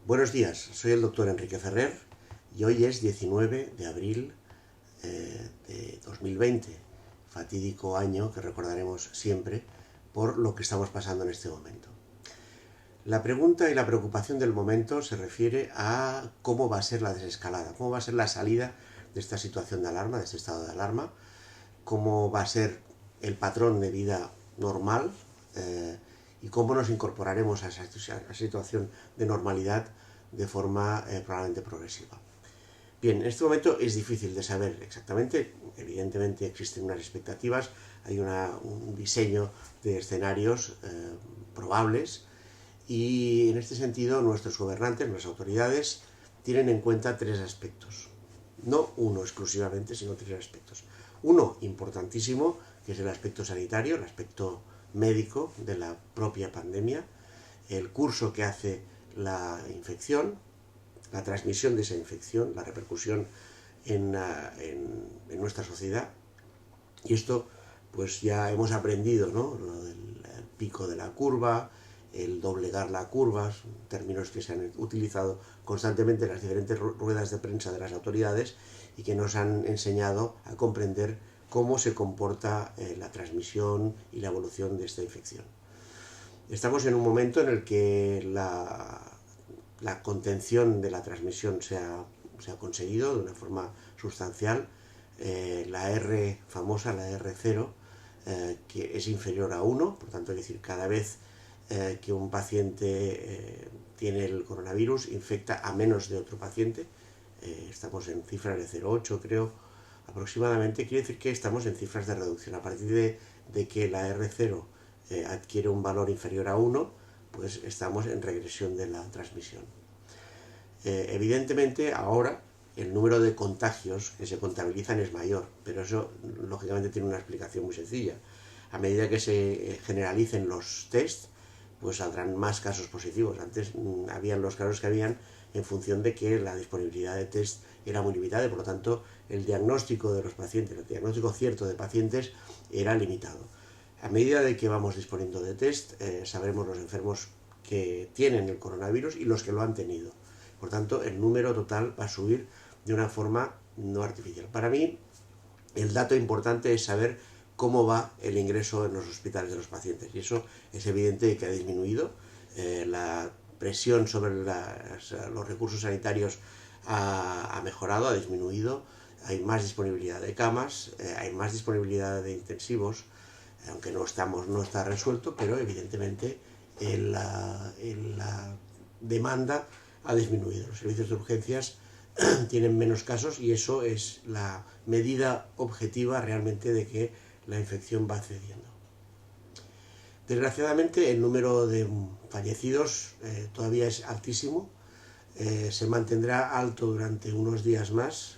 Buenos días, soy el doctor Enrique Ferrer y hoy es 19 de abril de 2020, fatídico año que recordaremos siempre por lo que estamos pasando en este momento. La pregunta y la preocupación del momento se refiere a cómo va a ser la desescalada, cómo va a ser la salida de esta situación de alarma, de este estado de alarma, cómo va a ser el patrón de vida normal y cómo nos incorporaremos a esa situación de normalidad de forma probablemente progresiva. Bien, en este momento es difícil de saber exactamente, evidentemente existen unas expectativas, hay un diseño de escenarios probables y en este sentido nuestros gobernantes, nuestras autoridades, tienen en cuenta tres aspectos. No uno exclusivamente, sino tres aspectos. Uno importantísimo, que es el aspecto sanitario, el aspecto médico de la propia pandemia, el curso que hace la infección, la transmisión de esa infección, la repercusión en nuestra sociedad. Y esto pues ya hemos aprendido, ¿no? Lo del pico de la curva, el doblegar la curva, términos que se han utilizado constantemente en las diferentes ruedas de prensa de las autoridades y que nos han enseñado a comprender cómo se comporta la transmisión y la evolución de esta infección. Estamos en un momento en el que la contención de la transmisión se ha conseguido de una forma sustancial. La R famosa, la R0, que es inferior a 1, por tanto, es decir, cada vez que un paciente tiene el coronavirus, infecta a menos de otro paciente. Estamos en cifras de 0,8, creo, aproximadamente. Quiere decir que estamos en cifras de reducción. A partir de que la R0 adquiere un valor inferior a 1, pues estamos en regresión de la transmisión. Evidentemente, ahora el número de contagios que se contabilizan es mayor, pero eso lógicamente tiene una explicación muy sencilla. A medida que se generalicen los test, pues saldrán más casos positivos. Antes habían los casos que habían en función de que la disponibilidad de test era muy limitada y por lo tanto el diagnóstico de los pacientes, el diagnóstico cierto de pacientes era limitado. A medida de que vamos disponiendo de test, sabremos los enfermos que tienen el coronavirus y los que lo han tenido. Por tanto, el número total va a subir de una forma no artificial. Para mí, el dato importante es saber cómo va el ingreso en los hospitales de los pacientes. Y eso es evidente que ha disminuido. La presión sobre los recursos sanitarios ha mejorado, ha disminuido. Hay más disponibilidad de camas, hay más disponibilidad de intensivos, aunque no está resuelto, pero evidentemente la demanda ha disminuido. Los servicios de urgencias tienen menos casos y eso es la medida objetiva realmente de que la infección va cediendo. Desgraciadamente el número de fallecidos todavía es altísimo, se mantendrá alto durante unos días más,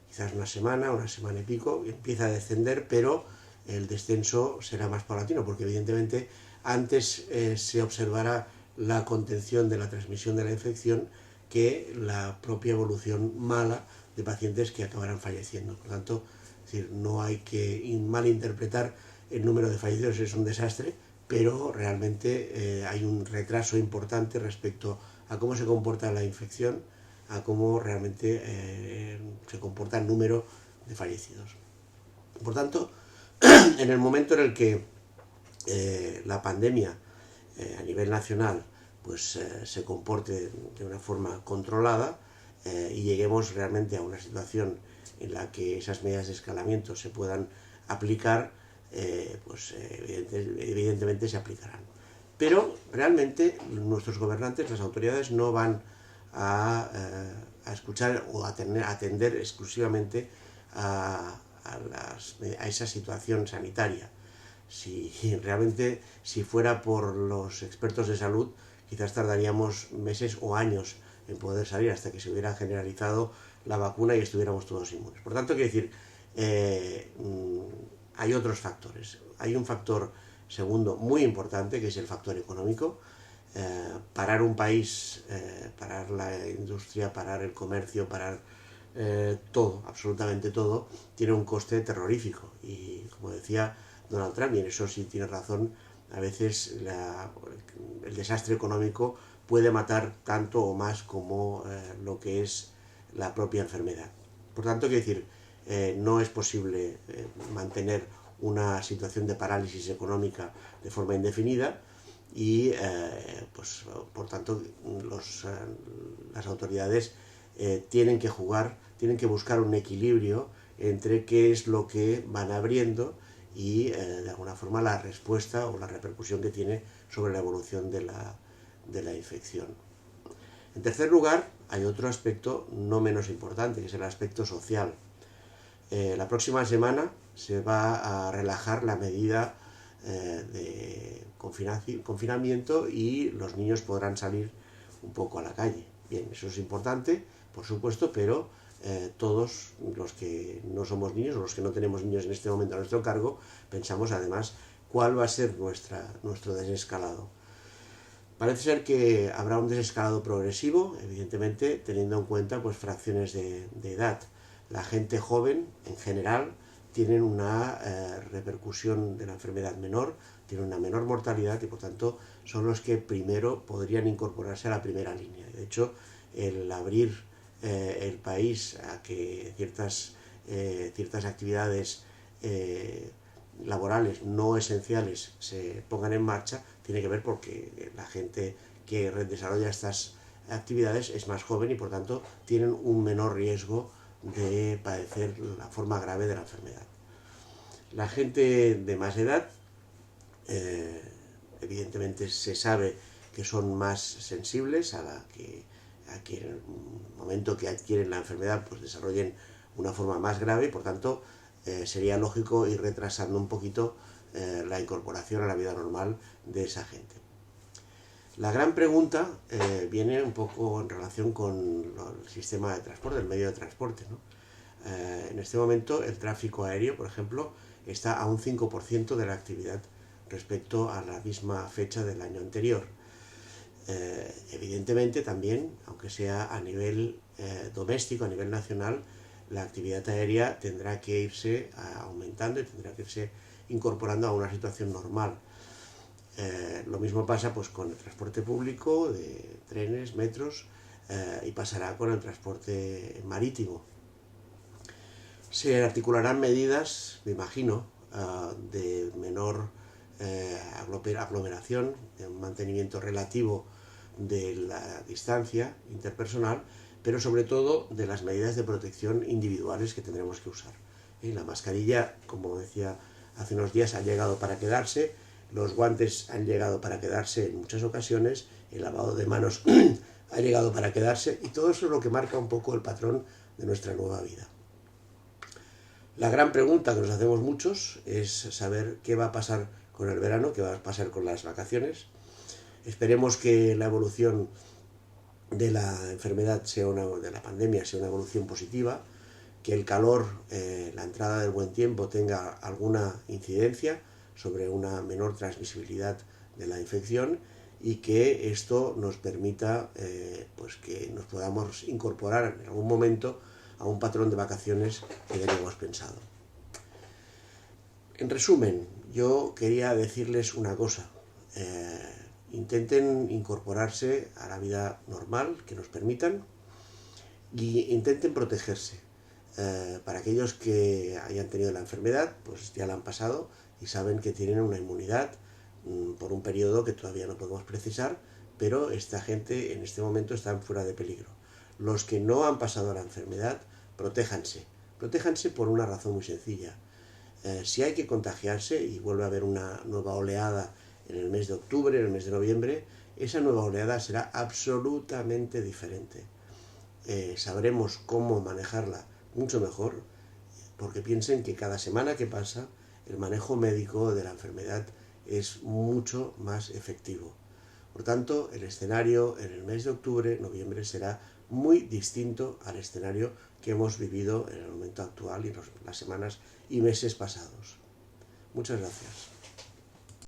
quizás una semana y pico, empieza a descender, pero el descenso será más paulatino, porque evidentemente antes se observará la contención de la transmisión de la infección que la propia evolución mala de pacientes que acabarán falleciendo. Por lo tanto, es decir, no hay que malinterpretar el número de fallecidos, es un desastre, pero realmente hay un retraso importante respecto a cómo se comporta la infección, a cómo realmente se comporta el número de fallecidos. Por tanto, en el momento en el que la pandemia a nivel nacional pues se comporte de una forma controlada y lleguemos realmente a una situación en la que esas medidas de escalamiento se puedan aplicar, pues evidentemente se aplicarán. Pero realmente nuestros gobernantes, las autoridades, no van a escuchar o a atender exclusivamente a esa situación sanitaria. Si realmente, si fuera por los expertos de salud, quizás tardaríamos meses o años en poder salir hasta que se hubiera generalizado la vacuna y estuviéramos todos inmunes. Por tanto, quiero decir, hay otros factores. Hay un factor segundo muy importante, que es el factor económico. Parar un país, parar la industria, parar el comercio, parar todo, absolutamente todo, tiene un coste terrorífico. Y como decía Donald Trump, y en eso sí tiene razón, a veces el desastre económico puede matar tanto o más como lo que es la propia enfermedad. Por tanto, quiero decir, no es posible mantener una situación de parálisis económica de forma indefinida y, pues, por tanto, las autoridades tienen que buscar un equilibrio entre qué es lo que van abriendo y, de alguna forma, la respuesta o la repercusión que tiene sobre la evolución de la infección. En tercer lugar, hay otro aspecto no menos importante, que es el aspecto social. La próxima semana se va a relajar la medida de confinamiento y los niños podrán salir un poco a la calle. Bien, eso es importante, por supuesto, pero todos los que no somos niños o los que no tenemos niños en este momento a nuestro cargo, pensamos además cuál va a ser nuestro desescalado. Parece ser que habrá un desescalado progresivo, evidentemente teniendo en cuenta pues fracciones de edad. La gente joven, en general, tienen una repercusión de la enfermedad menor, tienen una menor mortalidad y, por tanto, son los que primero podrían incorporarse a la primera línea. De hecho, el abrir el país a que ciertas actividades laborales no esenciales se pongan en marcha tiene que ver porque la gente que desarrolla estas actividades es más joven y, por tanto, tienen un menor riesgo de padecer la forma grave de la enfermedad. La gente de más edad, evidentemente se sabe que son más sensibles a que en el momento que adquieren la enfermedad pues desarrollen una forma más grave y, por tanto, sería lógico ir retrasando un poquito la incorporación a la vida normal de esa gente. La gran pregunta viene un poco en relación con el sistema de transporte, el medio de transporte, ¿no? En este momento el tráfico aéreo, por ejemplo, está a un 5% de la actividad respecto a la misma fecha del año anterior. Evidentemente también, aunque sea a nivel doméstico, a nivel nacional, la actividad aérea tendrá que irse aumentando y tendrá que irse incorporando a una situación normal. Lo mismo pasa pues con el transporte público, de trenes, metros, y pasará con el transporte marítimo. Se articularán medidas, me imagino, de menor aglomeración, de un mantenimiento relativo de la distancia interpersonal, pero sobre todo de las medidas de protección individuales que tendremos que usar. La mascarilla, como decía hace unos días, ha llegado para quedarse, los guantes han llegado para quedarse en muchas ocasiones, el lavado de manos ha llegado para quedarse, y todo eso es lo que marca un poco el patrón de nuestra nueva vida. La gran pregunta que nos hacemos muchos es saber qué va a pasar con el verano, qué va a pasar con las vacaciones. Esperemos que la evolución de la enfermedad, de la pandemia, sea una evolución positiva, que el calor, la entrada del buen tiempo tenga alguna incidencia sobre una menor transmisibilidad de la infección y que esto nos permita pues que nos podamos incorporar en algún momento a un patrón de vacaciones que teníamos pensado. En resumen, yo quería decirles una cosa. Intenten incorporarse a la vida normal que nos permitan y intenten protegerse. Para aquellos que hayan tenido la enfermedad, pues ya la han pasado y saben que tienen una inmunidad por un periodo que todavía no podemos precisar, pero esta gente en este momento está fuera de peligro. Los que no han pasado la enfermedad, protéjanse. Protéjanse por una razón muy sencilla. Si hay que contagiarse y vuelve a haber una nueva oleada en el mes de octubre, en el mes de noviembre, esa nueva oleada será absolutamente diferente. Sabremos cómo manejarla mucho mejor, porque piensen que cada semana que pasa el manejo médico de la enfermedad es mucho más efectivo. Por tanto, el escenario en el mes de octubre, noviembre, será muy distinto al escenario que hemos vivido en el momento actual y las semanas y meses pasados. Muchas gracias.